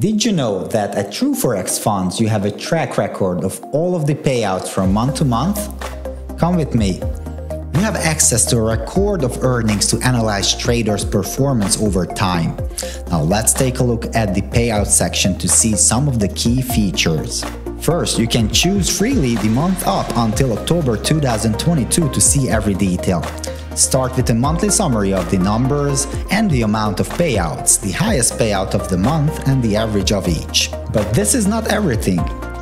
Did you know that at True Forex Funds you have a track record of all of the payouts from month to month? Come with me. You have access to a record of earnings to analyze traders' performance over time. Now let's take a look at the payout section to see some of the key features. First, you can choose freely the month up until October 2022 to see every detail. Start with a monthly summary of the numbers and the amount of payouts, the highest payout of the month and the average of each. But this is not everything.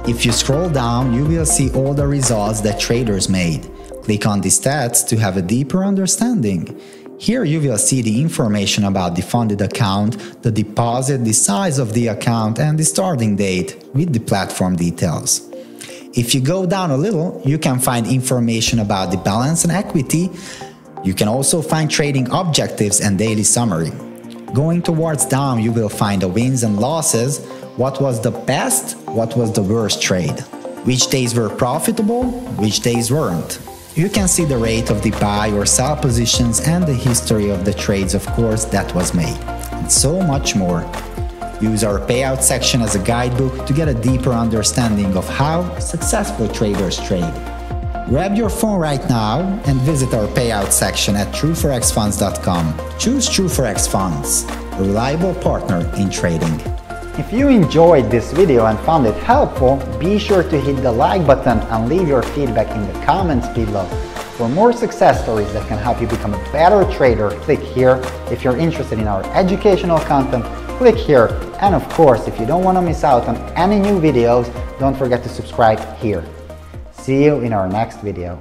If you scroll down, you will see all the results that traders made. Click on the stats to have a deeper understanding. Here you will see the information about the funded account, the deposit, the size of the account and the starting date with the platform details. If you go down a little, you can find information about the balance and equity. You can also find trading objectives and daily summary. Going towards down, you will find the wins and losses, what was the best, what was the worst trade, which days were profitable, which days weren't. You can see the rate of the buy or sell positions and the history of the trades, of course, that was made, and so much more. Use our payout section as a guidebook to get a deeper understanding of how successful traders trade. Grab your phone right now and visit our payout section at trueforexfunds.com. Choose True Forex Funds, a reliable partner in trading. If you enjoyed this video and found it helpful, be sure to hit the like button and leave your feedback in the comments below. For more success stories that can help you become a better trader, click here. If you're interested in our educational content, click here. And of course, if you don't want to miss out on any new videos, don't forget to subscribe here. See you in our next video.